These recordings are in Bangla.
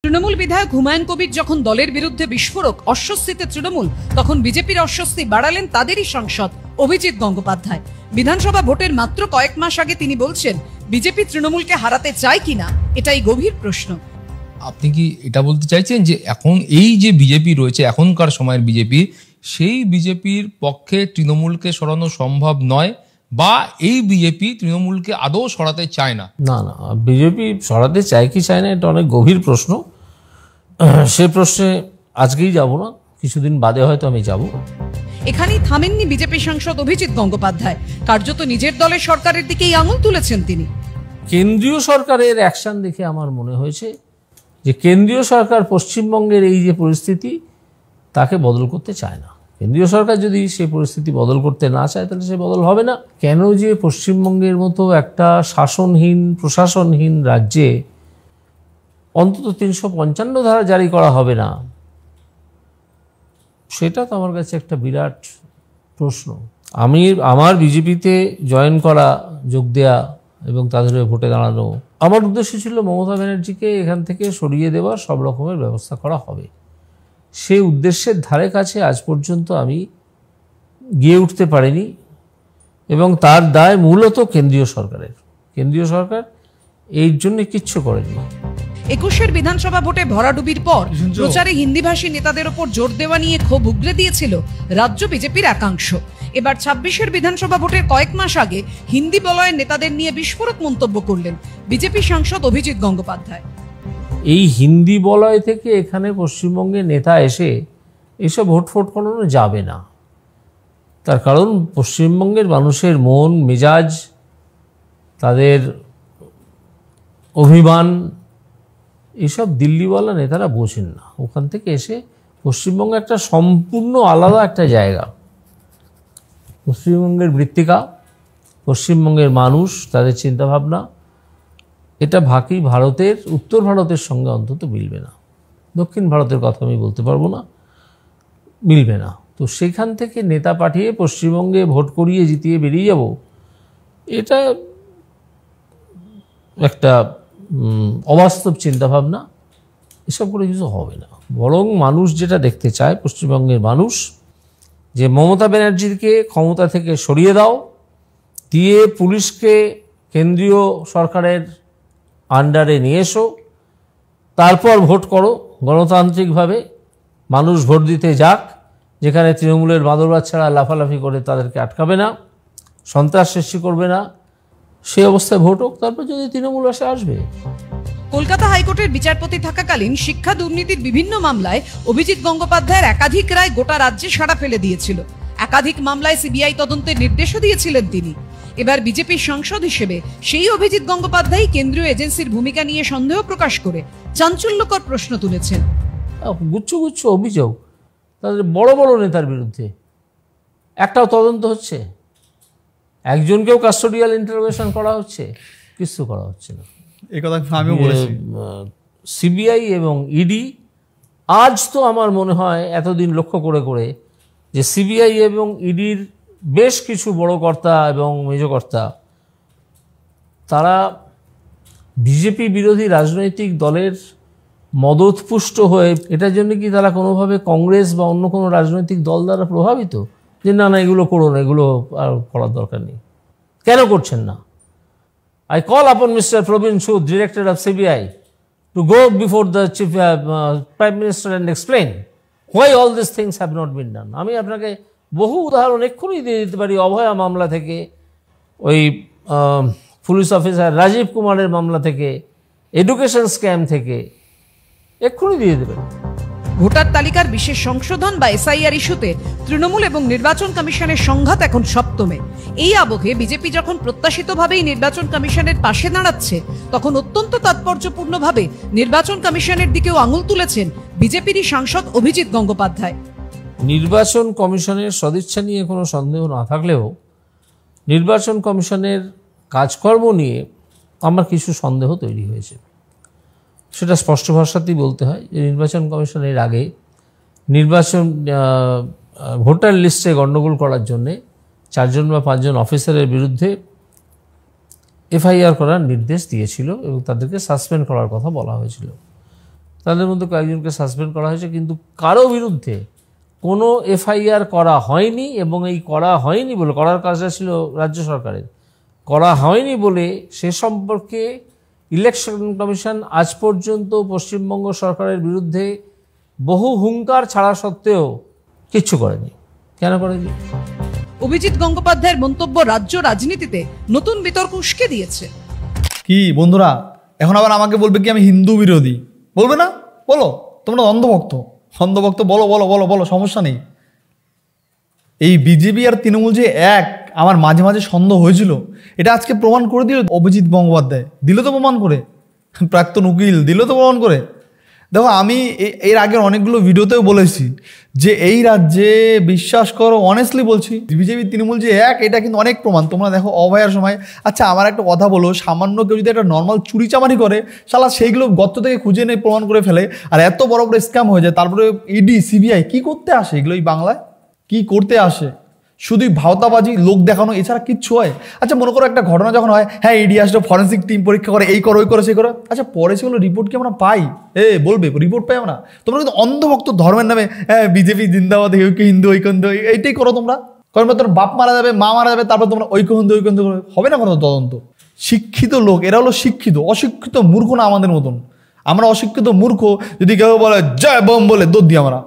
তৃণমূল বিধায়ক হুমায়ুন কবির যখন দলের বিরুদ্ধে বিস্ফোরক অস্বস্তিতে তৃণমূল, তখন বিজেপির অস্বস্তি বাড়ালেন তাদেরই সাংসদ অভিজিৎ গঙ্গোপাধ্যায়। বিধানসভা ভোটের মাত্র কয়েক মাস আগে তিনি বলছেন, বিজেপি তৃণমূলকে হারাতে চায় কিনা এটাই গভীর প্রশ্ন। আপনি কি এটা বলতে চাইছেন যে এখন এই যে বিজেপি রয়েছে, এখনকার সময়ের বিজেপি, সেই বিজেপির পক্ষে তৃণমূলকে সরানো সম্ভব নয়, বা এই বিজেপি তৃণমূলকে আদৌ সরাতে চায় না? না না, বিজেপি সরাতে চায় কি চায় না এটা অনেক গভীর প্রশ্ন। সে প্রশ্নে আজকেই যাব না, কিছুদিন বাদে হয়তো আমি যাব। এখানেই থামেননি বিজেপি সাংসদ অভিজিৎ গঙ্গোপাধ্যায়, কার্যত নিজের দলের সরকারের দিকেই আঙুল তুলেছেন তিনি। কেন্দ্রীয় সরকারের অ্যাকশন দেখে আমার মনে হয়েছে যে কেন্দ্রীয় সরকার পশ্চিমবঙ্গের এই যে পরিস্থিতি তাকে বদল করতে চায় না। কেন্দ্রীয় সরকার যদি সেই পরিস্থিতি বদল করতে না চায় তাহলে সে বদল হবে না। কেন যে পশ্চিমবঙ্গের মতো একটা শাসনহীন প্রশাসনহীন রাজ্যে অন্তত 355 ধারা জারি করা হবে না, সেটা তো আমার কাছে একটা বিরাট প্রশ্ন। আমার বিজেপিতে জয়েন করা, যোগ দেয়া এবং তাদের ভোটে দাঁড়ানো, আমার উদ্দেশ্য ছিল মমতা ব্যানার্জিকে এখান থেকে সরিয়ে দেওয়ার সব রকমের ব্যবস্থা করা হবে। সেই উদ্দেশ্যের ধারে কাছে আজ পর্যন্ত আমি গিয়ে উঠতে পারিনি, এবং তার দায় মূলত কেন্দ্রীয় সরকারের। কেন্দ্রীয় সরকার এই জন্য কিচ্ছু করেনি। 21-এর বিধানসভা ভোটে ভরাডুবির পর প্রচারে হিন্দিভাষী নেতাদের ওপর জোর দেওয়া নিয়ে ক্ষোভ উগরে দিয়েছিল রাজ্য বিজেপির একাংশ। এবার 26-এর বিধানসভা ভোটের কয়েক মাস আগে হিন্দি বলয়ের নেতাদের নিয়ে বিস্ফোরক মন্তব্য করলেন বিজেপি সাংসদ অভিজিৎ গঙ্গোপাধ্যায়। এই হিন্দি বলয় থেকে এখানে পশ্চিমবঙ্গে নেতা এসে এসব ভোট করানো যাবে না। তার কারণ পশ্চিমবঙ্গের মানুষের মন মেজাজ, তাদের অভিমান, এসব দিল্লিওয়ালা নেতারা বোঝেন না। ওখান থেকে এসে পশ্চিমবঙ্গ একটা সম্পূর্ণ আলাদা একটা জায়গা। পশ্চিমবঙ্গের মৃত্তিকা, পশ্চিমবঙ্গের মানুষ, তাদের চিন্তাভাবনা, এটা বাকি ভারতের, উত্তর ভারতের সঙ্গে অন্তত মিলবে না। দক্ষিণ ভারতের কথা আমি বলতে পারবো না, মিলবে না। তো সেখান থেকে নেতা পাঠিয়ে পশ্চিমবঙ্গে ভোট করিয়ে জিতিয়ে বেরিয়ে যাব, এটা একটা অবাস্তব চিন্তাভাবনা। এসব করে কিছু হবে না। বরং মানুষ যেটা দেখতে চায়, পশ্চিমবঙ্গের মানুষ, যে মমতা ব্যানার্জিকে ক্ষমতা থেকে সরিয়ে দাও, দিয়ে পুলিশকে কেন্দ্রীয় সরকারের আন্ডারে নিয়ে এসো, তারপর ভোট করো গণতান্ত্রিকভাবে। মানুষ ভোট দিতে যাক, যেখানে তৃণমূলের বাঁদর বাচ্চারা লাফালাফি করে তাদেরকে আটকাবে না, সন্ত্রাস সৃষ্টি করবে না, সেই অবস্থায় ভোট হোক, তারপর যদি তৃণমূল আসবে। কলকাতা হাইকোর্টের বিচারপতি থাকাকালীন শিক্ষা দুর্নীতির বিভিন্ন মামলায় অভিজিৎ গঙ্গোপাধ্যায়ের একাধিক রায় গোটা রাজ্যে সাড়া ফেলে দিয়েছিল। একাধিক মামলায় সিবিআই তদন্তের নির্দেশও দিয়েছিলেন তিনি। এবার বিজেপির সাংসদ হিসেবে সেই অভিজিৎ গঙ্গোপাধ্যায় কেন্দ্রীয় এজেন্সির ভূমিকা নিয়ে সন্দেহ প্রকাশ করে চাঞ্চল্যকর প্রশ্ন তুলেছেন। গুচ্ছ গুচ্ছ অভিযোগ তাদের বড় বড় নেতার বিরুদ্ধে, একটাও তদন্ত হচ্ছে? একজনকেও কাস্টোডিয়াল ইন্টারোগেশন করা হচ্ছে? কিছু করা হচ্ছে না। এই কথা আমিও বলেছি। সিবিআই এবং ইডি, আজ তো আমার মনে হয় এতদিন লক্ষ্য করে করে যে সিবিআই এবং ইডির বেশ কিছু বড় কর্তা এবং মেজকর্তা, তারা বিজেপি বিরোধী রাজনৈতিক দলের মদতপুষ্ট হয়ে, এটার জন্য কি তারা কোনোভাবে কংগ্রেস বা অন্য কোনো রাজনৈতিক দল দ্বারা প্রভাবিত, যে না না এগুলো করো না, এগুলো আর করার দরকার নেই? কেন করছেন না? I call upon Mr. Probin Sood, Director of CBI, to go before the Chief Prime Minister and explain why all these things have not been done. আমি আপনাকে বহু উদাহরণ এক্ষুনি দিয়ে দিতে পারি। অভয়া মামলা থেকে, ওই পুলিশ অফিসার রাজীব কুমারের মামলা থেকে, এডুকেশন স্ক্যাম থেকে, এক্ষুনি দিয়ে দেবেন। ভোটার তালিকার বিশেষ সংশোধন বা এসআইআর ইস্যুতে তৃণমূল এবং নির্বাচন কমিশনের সংঘাত এখন সপ্তমে। এই আবহে বিজেপি যখন প্রত্যাশিতভাবেই নির্বাচন কমিশনের পাশে দাঁড়াচ্ছে, তখন অত্যন্ত তাৎপর্যপূর্ণভাবে নির্বাচন কমিশনের দিকেও আঙুল তুলেছেন বিজেপিরই সাংসদ অভিজিৎ গঙ্গোপাধ্যায়। নির্বাচন কমিশনের সদিচ্ছা নিয়ে কোনো সন্দেহ না থাকলেও নির্বাচন কমিশনের কাজকর্ম নিয়ে আমার কিছু সন্দেহ তৈরি হয়েছে। সেটা স্পষ্ট ভাষাতেই বলতে হয় যে নির্বাচন কমিশনের আগে নির্বাচন ভোটার লিস্টে গণ্ডগোল করার জন্যে 4 জন বা 5 জন অফিসারের বিরুদ্ধে এফআইআর করার নির্দেশ দিয়েছিল এবং তাদেরকে সাসপেন্ড করার কথা বলা হয়েছিল। তাদের মধ্যে কয়েকজনকে সাসপেন্ড করা হয়েছে, কিন্তু কারো বিরুদ্ধে কোনো এফআইআর করা হয়নি। এবং এই করা হয়নি বলে, করার কাজটা ছিল রাজ্য সরকারের, করা হয়নি বলে সে সম্পর্কে ইলেকশন কমিশন আজ পর্যন্ত পশ্চিমবঙ্গ সরকারের বিরুদ্ধে বহু হুঙ্কার ছাড়া সত্ত্বেও কিচ্ছু করেনি। কেন করেনি? অভিজিৎ গঙ্গোপাধ্যায়ের মন্তব্য রাজ্য রাজনীতিতে নতুন বিতর্ক উস্কে দিয়েছে। কি বন্ধুরা, এখন আবার আমাকে বলবে কি আমি হিন্দু বিরোধী? বলবে না? বলো, তোমরা অন্ধভক্ত, অন্ধভক্ত, বলো বলো বলো বলো, সমস্যা নেই। এই বিজেপি আর তৃণমূল যে এক, আমার মাঝে মাঝে সন্দেহ হয়েছিল, এটা আজকে প্রমাণ করে দিল অভিজিৎ গঙ্গোপাধ্যায়। দিল তো প্রমাণ করে, প্রাক্তন উকিল দিল তো প্রমাণ করে। দেখো, আমি এর আগের অনেকগুলো ভিডিওতেও বলেছি যে এই রাজ্যে বিশ্বাস করো, অনেস্টলি বলছি, বিজেপি তৃণমূল যে এক, এটা কিন্তু অনেক প্রমাণ। তোমরা দেখো অভয়ার সময়, আচ্ছা আমার একটা কথা বলো, সামান্য কেউ যদি একটা নর্মাল চুরিচামারি করে, শালা সেইগুলো গর্ত থেকে খুঁজে নিয়ে প্রমাণ করে ফেলে, আর এত বড় বড় স্ক্যাম হয়ে যায়, তারপরে ইডি সিবিআই কি করতে আসে? এগুলো এই বাংলায় কি করতে আসে? শুধুই ভাওতাবাজি, লোক দেখানো, এছাড়া কিচ্ছু হয়? আচ্ছা মনে করো একটা ঘটনা যখন হয়, হ্যাঁ ইডি আসলো, ফরেন্সিক টিম পরীক্ষা করে, এই করো ওই করো সেই করো, আচ্ছা পরে সেগুলো রিপোর্ট কি আমরা পাই? বলবে রিপোর্ট পাই আমরা? তোমরা কিন্তু অন্ধভক্ত ধর্মের নামে, হ্যাঁ বিজেপি জিন্দাবাদ, ঐক্য হিন্দু ঐক্য হিন্দু, এইটাই করো তোমরা। কারণ তোর বাপ মারা যাবে, মা মারা যাবে, তারপর তোমরা ঐক্য হিন্দু ঐক্য হিন্দু হবে না কোনো তদন্ত? শিক্ষিত লোক এরা হলো শিক্ষিত, অশিক্ষিত মূর্খ না আমাদের মতন। আমরা অশিক্ষিত মূর্খ, যদি কেউ বলে জয় বোম বলে দৌড় দিই আমরা,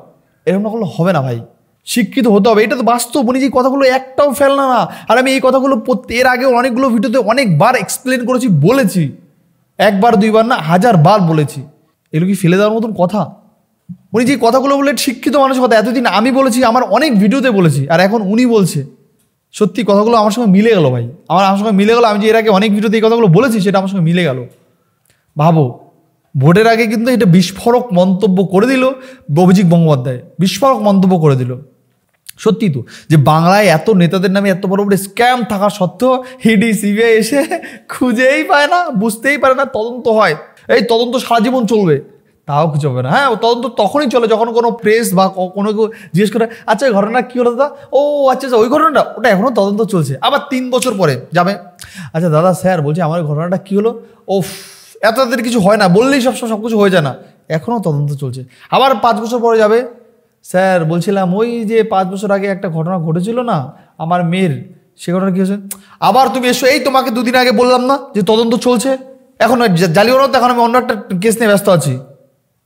এরকম না করলে হবে না ভাই। শিক্ষিত হতে হবে, এটা তো বাস্তব। উনি যে কথাগুলো একটাও ফেলনা না। আর আমি এই কথাগুলো এর আগে অনেকগুলো ভিডিওতে অনেকবার এক্সপ্লেন করেছি, বলেছি, একবার দুইবার না, 1000 বার বলেছি। এগুলো কি ফেলে দেওয়ার মতন কথা? উনি যে কথাগুলো বলে শিক্ষিত মানুষের কথা, এতদিন আমি বলেছি, আমার অনেক ভিডিওতে বলেছি, আর এখন উনি বলছে। সত্যি কথাগুলো আমার সঙ্গে মিলে গেল ভাই, আমার সঙ্গে মিলে গেল। আমি যে এর আগে অনেক ভিডিওতে এই কথাগুলো বলেছি, সেটা আমার সঙ্গে মিলে গেল। ভাবো, ভোটের আগে কিন্তু এটা বিস্ফোরক মন্তব্য করে দিল অভিজিৎ গঙ্গোপাধ্যায়, বিস্ফোরক মন্তব্য করে দিল। সত্যি তো, যে বাংলায় এত নেতাদের নামে এত বড় বড় স্ক্যাম থাকা সত্ত্বেও ইডি সিবিআই এসে খুঁজেই পায় না, বুঝতেই পারে না, তদন্ত হয়। এই তদন্ত সারা জীবন চলবে, তাও কিছু হবে না। হ্যাঁ, তদন্ত তখনই চলে যখন কোনো প্রেস বা কোনো কেউ জিজ্ঞেস করে, আচ্ছা ওই ঘটনা কী হলো দাদা? ও আচ্ছা আচ্ছা, ওই ঘটনাটা, ওটা এখনও তদন্ত চলছে। আবার 3 বছর পরে যাবে, আচ্ছা দাদা স্যার বলছি আমার ঘটনাটা কী হলো? ও এত তাদের কিছু হয় না, বললেই সব কিছু হয়ে যায় না, এখনও তদন্ত চলছে। আবার 5 বছর পরে যাবে, স্যার বলছিলাম ওই যে 5 বছর আগে একটা ঘটনা ঘটেছিল না আমার মেয়ের, সে ঘটনা কী হয়েছে? আবার তুমি এসো, এই তোমাকে 2 দিন আগে বললাম না যে তদন্ত চলছে, এখন জালিও না, এখন আমি অন্য একটা কেস নিয়ে ব্যস্ত আছি।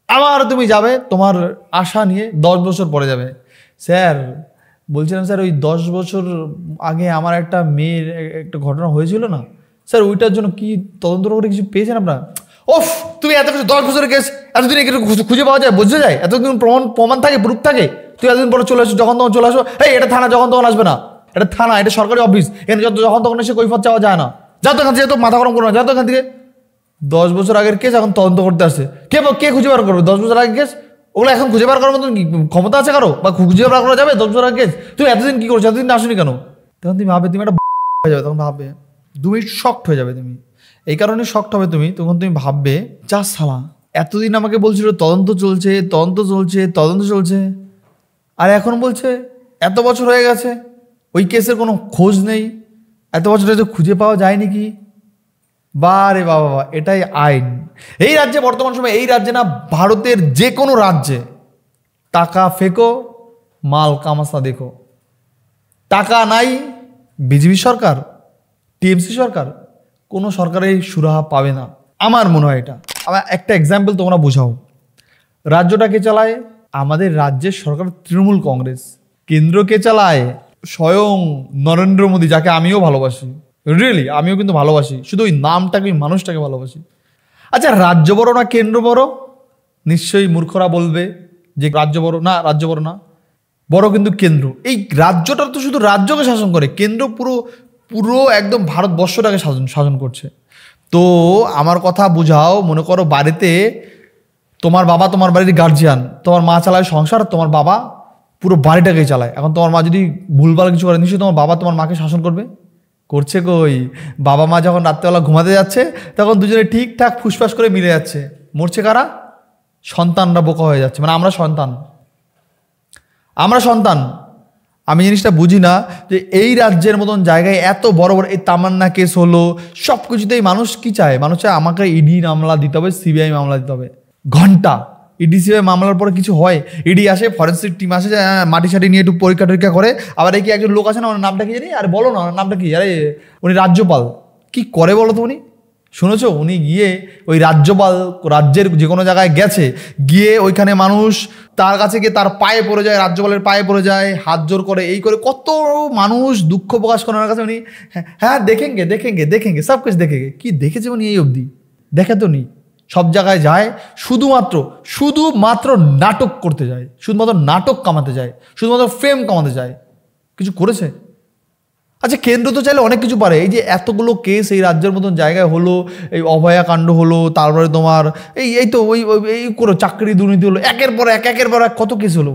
আবার তুমি যাবে তোমার আশা নিয়ে, 10 বছর পরে যাবে, স্যার বলছিলাম স্যার ওই 10 বছর আগে আমার একটা মেয়ের একটা ঘটনা হয়েছিল না স্যার, ওইটার জন্য কি তদন্ত করে কিছু পেয়েছেন আপনারা? ওফ, তুমি এত কিছু 10 বছরের কেস এতদিন খুঁজে পাওয়া যায়, বোঝা যায়, এতদিন প্রমাণ থাকে, প্রুফ থাকে, তুই এতদিন পরে চলে আসো, যখন তখন চলে আসো। এই এটা থানা, যখন তখন আসবে না, এটা থানা, এটা সরকারি অফিস, এখানে যখন তখন এসে কৈফিয়ত চাওয়া যায় না। যা তো এখান থেকে, তো মাথা গরম করো না, যা তো এখান থেকে। 10 বছর আগের কেস এখন তদন্ত করতে আসছে, কে খুঁজে বার করবে 10 বছর আগের কেস? ওগুলো এখন খুঁজে বার করার মতন ক্ষমতা আছে কারো, বা খুঁজে বার করা যাবে 10 বছর আগের কেস? তুমি এতদিন কি করছো, এতদিন আসুনি কেন? তখন তুমি ভাবে তুমি একটা হয়ে যাবে, তখন ভাববে 2 মিনিট শকড হয়ে যাবে তুমি। এই কারণে শকড হবে তুমি, তখন তুমি ভাববে যা সালা, এতদিন আমাকে বলছিল তদন্ত চলছে তদন্ত চলছে তদন্ত চলছে, আর এখন বলছে এত বছর হয়ে গেছে ওই কেসের কোনো খোঁজ নেই, এত বছর হয়তো খুঁজে পাওয়া যায়নি কি? বারে বাবা, এটাই আইন এই রাজ্যে বর্তমান সময়। এই রাজ্যে না, ভারতের যে কোনো রাজ্যে টাকা ফেকো, মাল কামাসা দেখো। টাকা নাই, বিজেপি সরকার, টিএমসি সরকার, কোনো সরকারের সুরাহা পাবে না, আমার মনে হয় এটা। আমার একটা এক্সাম্পল তোমরা বোঝাও, রাজ্যটাকে চালায় আমাদের রাজ্যের সরকার তৃণমূল কংগ্রেস, কেন্দ্রকে চালায় স্বয়ং নরেন্দ্র মোদী, যাকে আমিও ভালোবাসি, রিয়েলি আমিও কিন্তু ভালোবাসি, শুধু ওই নামটাকে, ওই মানুষটাকে ভালোবাসি। আচ্ছা রাজ্য বড় না কেন্দ্র বড়? নিশ্চয়ই মূর্খরা বলবে যে রাজ্য বড় না, রাজ্য বড় না, বড় কিন্তু কেন্দ্র। এই রাজ্যটা তো শুধু রাজ্যকে শাসন করে, কেন্দ্র পুরো একদম ভারতবর্ষটাকে শাসন করছে। তো আমার কথা বুঝাও, মনে করো বাড়িতে তোমার বাবা তোমার বাড়ির গার্জিয়ান, তোমার মা চালায় সংসার, তোমার বাবা পুরো বাড়িটাকেই চালায়। এখন তোমার মা যদি ভুলভাল কিছু করে, নিশ্চয়ই তোমার বাবা তোমার মাকে শাসন করবে? করছে কই? বাবা মা যখন রাত্রেবেলা ঘুমাতে যাচ্ছে তখন দুজনে ঠিকঠাক ফুসফাস করে মিলে যাচ্ছে, মরছে কারা? সন্তানরা বোকা হয়ে যাচ্ছে, মানে আমরা সন্তান। আমি জিনিসটা বুঝি না যে এই রাজ্যের মতন জায়গায় এত বড় বড় এই তামান্না কেস হলো, সব কিছুতেই মানুষ কি চায়? মানুষ চায় আমাকে ইডি মামলা দিতে হবে, সিবিআই মামলা দিতে হবে। ঘন্টা ইডি সিবিআই মামলার পরে কিছু হয়, ইডি আসে, ফরেন্সিক টিম আসে, মাটি সাটি নিয়ে একটু পরীক্ষা টরীক্ষা করে, আবার এই কি একজন লোক আছে না, ওনার নামটা কি জানি, আরে বলো না ওনার নামটা কি, আরে উনি রাজ্যপাল, কি করে বলো তো উনি, শুনেছো উনি গিয়ে ওই রাজ্যপাল রাজ্যের যে কোনো জায়গায় গেছে, গিয়ে ওইখানে মানুষ তার কাছে গিয়ে তার পায়ে পড়ে যায়, রাজ্যপালের পায়ে পড়ে যায়, হাত জোর করে, এই করে কত মানুষ দুঃখ প্রকাশ করে ওনার কাছে, উনি হ্যাঁ দেখেঙ্গে সব কিছু দেখেঙ্গে, কি দেখেছে উনি এই অবধি, দেখে তো নি, সব জায়গায় যায় শুধুমাত্র নাটক করতে যায়, শুধুমাত্র নাটক কামাতে যায়, শুধুমাত্র ফেম কামাতে যায়, কিছু করেছে? আচ্ছা কেন্দ্র তো চাইলে অনেক কিছু পারে, এই যে এতগুলো কেস এই রাজ্যের মতন জায়গায় হলো, এই অভয়াকাণ্ড হলো, তারপরে তোমার এই তো এই করো চাকরি দুর্নীতি হলো, একের পর এক কত কেস হলো,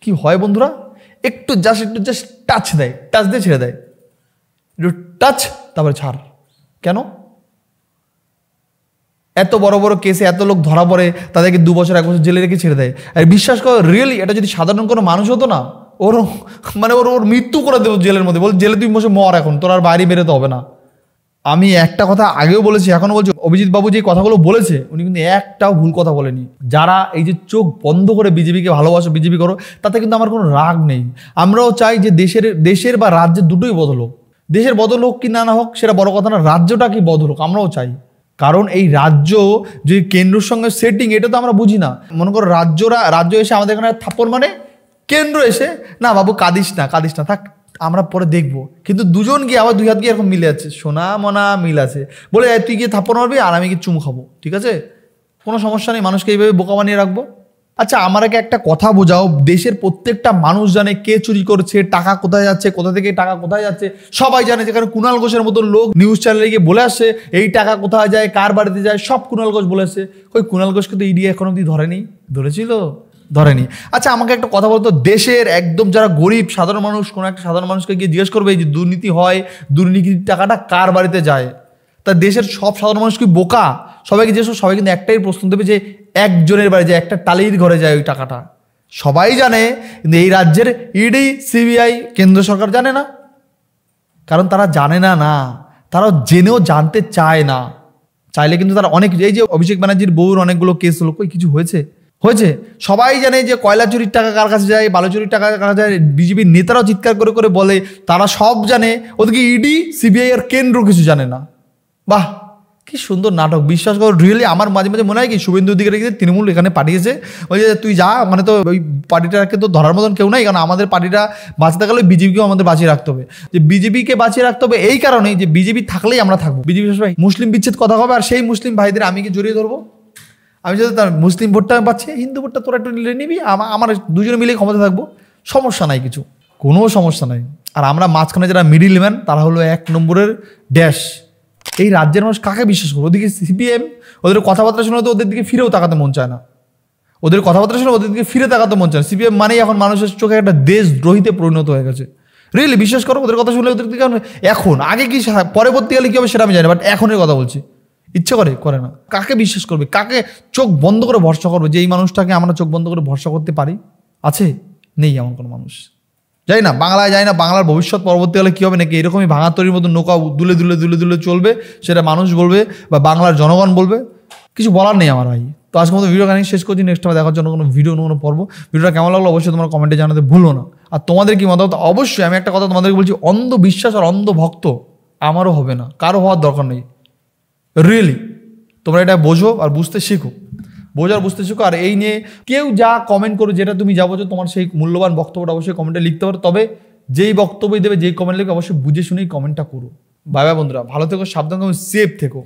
কি হয় বন্ধুরা, একটু জাস্ট টাচ দিয়ে ছেড়ে দেয়, একটু টাচ তারপরে ছাড়। কেন? এত বড় বড় কেসে এত লোক ধরা পড়ে, তাদেরকে 2 বছর 1 বছর জেলে রেখে ছেড়ে দেয়। আর বিশ্বাস করো রিয়েলি এটা যদি সাধারণ কোনো মানুষ হতো না, ওর মৃত্যু করে দেবো জেলের মধ্যে, বল জেলে তুই বসে মর, এখন তোর আর বাইরে বেরোতে হবে না। আমি একটা কথা আগেও বলেছি, এখনো বলছি, অভিজিৎ বাবু যে কথাগুলো বলেছে উনি কিন্তু একটাও ভুল কথা বলেনি। যারা এই যে চোখ বন্ধ করে বিজেপিকে ভালোবাসো, বিজেপি করো, তাতে কিন্তু আমার কোনো রাগ নেই। আমরাও চাই যে দেশের বা রাজ্যের দুটোই বদল হোক, দেশের বদল হোক কি না হোক সেটা বড় কথা না, রাজ্যটা কি বদল হোক আমরাও চাই। কারণ এই রাজ্য যে কেন্দ্রের সঙ্গে সেটিং, এটা তো আমরা বুঝি না। মনে করো রাজ্য এসে আমাদের এখানে থাপ্পড়, মানে কেন্দ্র এসে না বাবু কাঁদিস না থাক আমরা পরে দেখবো, কিন্তু দুজন গিয়ে আবার 2 হাত গিয়ে এরকম মিলে আছে, সোনা মনা মিল আছে, বলে তুই গিয়ে থাপ্পড় মারবি আর আমি গিয়ে চুমু খাবো, ঠিক আছে, কোনো সমস্যা নেই, মানুষকে এইভাবে বোকা বানিয়ে রাখবো। আচ্ছা আমাকে একটা কথা বোঝাও, দেশের প্রত্যেকটা মানুষ জানে কে চুরি করছে, টাকা কোথায় যাচ্ছে, কোথা থেকে টাকা কোথায় যাচ্ছে, সবাই জানে। যেখানে কুণাল ঘোষের মতো লোক নিউজ চ্যানেলে গিয়ে বলে আসছে এই টাকা কোথায় যায়, কার বাড়িতে যায়, সব কুণাল ঘোষ বলে আসছে। ওই কুণাল ঘোষকে তো ইডি এখন অব্দি ধরেছিল? ধরেনি। আচ্ছা আমাকে একটা কথা বলতো, দেশের একদম যারা গরিব সাধারণ মানুষ, কোনো একটা সাধারণ মানুষকে গিয়ে জিজ্ঞেস করবে এই যে দুর্নীতি হয়, দুর্নীতির টাকাটা কার বাড়িতে যায়, তা দেশের সব সাধারণ মানুষ কি বোকা? সবাইকে জিজ্ঞেস, সবাই কিন্তু একটাই প্রশ্ন দেবে যে একজনের বাড়ি যায়, একটা টালির ঘরে যায় ওই টাকাটা। সবাই জানে, কিন্তু এই রাজ্যের ইডি সিবিআই কেন্দ্র সরকার জানে না, কারণ তারা জানে না, তারা জেনেও জানতে চায় না। চাইলে কিন্তু তারা অনেক, এই যে অভিষেক ব্যানার্জির বউর অনেকগুলো কেস হলো, কই কিছু হয়েছে? সবাই জানে যে কয়লা চুরির টাকা কার কাছে যায়, বালু চুরির টাকা কার কাছে যায়, বিজেপির নেতারাও চিৎকার করে করে বলে, তারা সব জানে, ওদিকে ইডি সিবিআই আর কেন্দ্র কিছু জানে না। বাহ কি সুন্দর নাটক, বিশ্বাস করো রিয়েলি আমার মাঝে মাঝে মনে হয় কি শুভেন্দু অধিকারীকে তৃণমূল এখানে পাঠিয়েছে, ওই যে তুই যা, মানে তো ওই পার্টিটাকে তো ধরার মতন কেউ নাই, কারণ আমাদের পার্টিটা বাঁচতে গেলে বিজেপিকেও আমাদের বাঁচিয়ে রাখতে হবে। যে বিজেপিকে বাঁচিয়ে রাখতে হবে এই কারণেই যে বিজেপি থাকলেই আমরা থাকবো। বিজেপি ভাই মুসলিম বিচ্ছেদ কথা হবে, আর সেই মুসলিম ভাইদের আমি কি জড়িয়ে ধরবো? আমি যদি তার মুসলিম ভোটটা পাচ্ছি, হিন্দু ভোটটা তোরা একটু নিলে নিবি, আমার দুজনে মিলে ক্ষমতা থাকবো, সমস্যা নাই, কিছু কোনো সমস্যা নাই। আর আমরা মাঝখানে যারা মিডিল ম্যান, তারা হলো 1 নম্বরের ড্যাশ। এই রাজ্যের মানুষ কাকে বিশ্বাস করবো? ওদিকে সিপিএম, ওদের কথাবার্তা শুনে তো ওদের দিকে ফিরেও তাকাতে মন চায় না, ওদের কথাবার্তা শুনে ওদের দিকে ফিরে তাকাতে মন চায় না। সিপিএম মানেই এখন মানুষের চোখে একটা দেশদ্রোহীতে পরিণত হয়ে গেছে। রিয়েলি বিশ্বাস করো, ওদের কথা শুনলে ওদের দিকে এখন, আগে কি পরবর্তীকালে কী হবে সেটা আমি জানি, বাট এখনের কথা বলছি, ইচ্ছে করে না। কাকে বিশ্বাস করবে, কাকে চোখ বন্ধ করে ভরসা করবে, যে এই মানুষটাকে আমরা চোখ বন্ধ করে ভরসা করতে পারি? আছে? নেই এমন কোনো মানুষ। যাই না বাংলায়, যাই না বাংলার ভবিষ্যৎ পরবর্তীকালে কী হবে, নাকি এরকমই ভাঙা তৈরির মতো নৌকা দুলে দুলে চলবে, সেটা মানুষ বলবে বা বাংলার জনগণ বলবে, কিছু বলার নেই আমার ভাই। তো আজকের মতো ভিডিও কাহিনী শেষ করছি, নেক্সট টাইম দেখার জন্য কোনো ভিডিও কোনো পর্ব। ভিডিওটা কেমন লাগলো অবশ্যই তোমার কমেন্টে জানাতে ভুলো না। আর তোমাদের কি মতামত অবশ্যই, আমি একটা কথা তোমাদেরকে বলছি, অন্ধ বিশ্বাস আর অন্ধ ভক্ত আমারও হবে না, কারো হওয়ার দরকার নেই। রিয়েলি তোমরা এটা বোঝো আর বুঝতে শেখো, বুঝতে শেখো। আর এই নিয়ে কেউ যা কমেন্ট করো, যেটা তুমি যা বোঝো, তোমার সেই মূল্যবান বক্তব্যটা অবশ্যই কমেন্টে লিখতে পারো। তবে যেই বক্তব্য দেবে, যেই কমেন্ট লিখবে, অবশ্যই বুঝে শুনেই কমেন্টটা করো। বাই বাই বন্ধুরা, ভালো থেকো, সাবধান থেকো, সেফ থেকো।